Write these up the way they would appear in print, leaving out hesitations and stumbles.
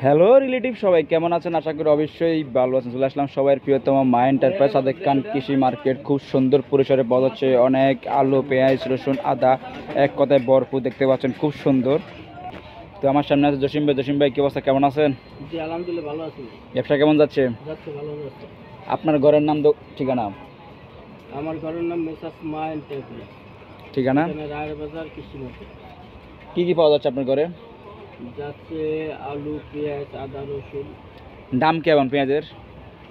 Hello relative, সবাই কেমন আছেন? আশা করি অবশ্যই ভালো আছেন। চলে আসলাম সবাই প্রিয়তম মা এন্টারপ্রাইজ সাদেক খান কৃষি মার্কেট। খুব সুন্দর পরিসরে পাওয়া যাচ্ছে অনেক আলু, পেঁয়াজ, রসুন, আদা, এক কথায় ভরপুর। দেখতে পাচ্ছেন খুব সুন্দর। তো আমার সামনে আছে জসিম ভাই। জসিম ভাই, কি অবস্থা, কেমন আছেন? জি আলহামদুলিল্লাহ ভালো আছি। ব্যবসা কেমন যাচ্ছে? যাচ্ছে ভালো যাচ্ছে। আপনার ঘরের নাম, ঠিকানা? আমার ঘরের নাম মেসাস মা এন্টারপ্রাইজ, ঠিকানা? রায়ের বাজার কৃষি মার্কেট। কি কি পাওয়া যাচ্ছে আপনার ঘরে? যাচ্ছে আলু, পেঁয়াজ, আদা, রসুন। দাম কেমন পেঁয়াজের?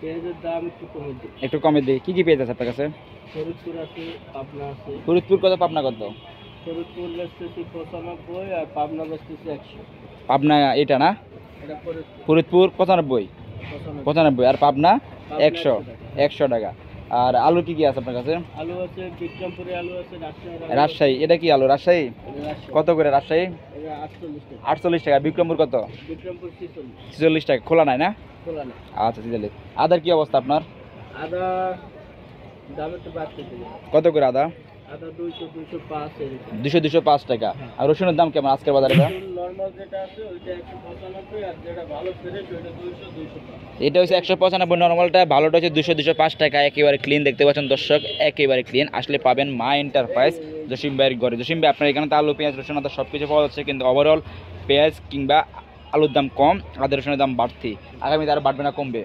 পেঁয়াজের দাম একটু কমে দিই। একটু কমে দিই। কি কি পেঁয়াজ আছে আপনার কাছে? ফরিদপুর আছে, পাবনা আছে। ফরিদপুর কত, পাবনা কত? ফরিদপুর বেচতেছি 95 আর পাবনা বেচতেছি 100। পাবনা এটা না? এটা ফরিদপুর 95, 95 আর পাবনা 100, 100 টাকা। আর আলু কি কি আছে আপনার কাছে? আলু আছে বিক্রমপুরে, আলু আছে রাজশাহী। এটা কি আলু? রাজশাহী কত করে? রাজশাহী 48 টাকা। 48 টাকা। বিক্রমপুর কত? বিক্রমপুর 46 টাকা। খোলা নাই না? খোলা না। আচ্ছা, 46। আদার কি অবস্থা আপনার? আদা দাম একটু বাড়তে দিবে। কত করে আদা? আদা 200, 205 এরকম। 200, 205 টাকা। আর রসুনের দাম কেমন আজকের বাজারে? নরমাল যেটা আছে ওইটা 195 আর যেটা ভালো ফ্রেশ ওইটা 200, 205। এটা হচ্ছে 195 নরমালটা, ভালোটা হচ্ছে 200, 205 টাকা। একেবারে ক্লিন দেখতে পাচ্ছেন দর্শক, একেবারে ক্লিন। আসলে পাবেন মা এন্টারপ্রাইজ জসিম ভাইয়ের ঘরে। জসিম ভাই, আপনার এখানে তো আলু, পেঁয়াজ, রসুন, আদা সব কিছু পাওয়া যাচ্ছে, কিন্তু ওভারঅল পেঁয়াজ কিংবা আলুর দাম কম, আদা রসুনের দাম বাড়তি। আগামীতে আরও বাড়বে না কমবে?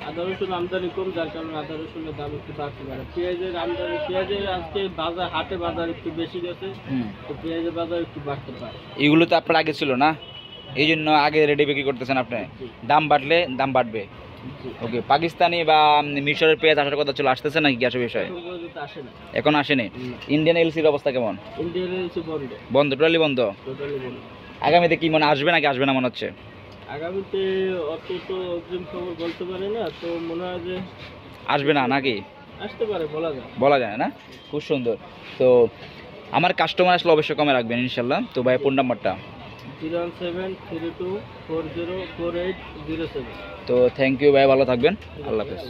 আদা রসুন আমদানি কম, যার কারণে আদা রসুনের দাম একটু বাড়তে পারে। পেঁয়াজের আমদানি, পেঁয়াজের আজকে বাজার, হাটে বাজার একটু বেশি গেছে, তো পেঁয়াজের বাজার একটু বাড়তে পারে। এগুলো তো আপনার আগে ছিল না, এই জন্য আগে রেডি বিক্রি করতেছেন আপনি। দাম বাড়লে দাম বাড়বে। ওকে, পাকিস্তানি বা মিশরের পেঁয়াজ আসার কথা ছিল, আসতেছে নাকি গ্যাসের বিষয়ে? আসে না, এখন আসেনি। ইন্ডিয়ান এলসির অবস্থা কেমন? ইন্ডিয়ান এলসি বন্ধ, বন্ধ, টোটালি বন্ধ। টোটালি বন্ধ। আগামীতে কি মনে, আসবে নাকি আসবে না মনে হচ্ছে? আগামীতে অত তো অগ্রিম খবর বলতে পারে না, তো মনে হয় যে আসবে না নাকি? আসতে পারে, বলা যায় না। খুব সুন্দর। তো আমার কাস্টমার আসলে অবশ্যই কমে রাখবেন ইনশাল্লাহ। তো ভাই, ফোন নাম্বারটা? 01732404807। তো থ্যাংক ইউ ভাই, ভালো থাকবেন। আল্লাহ হাফেজ।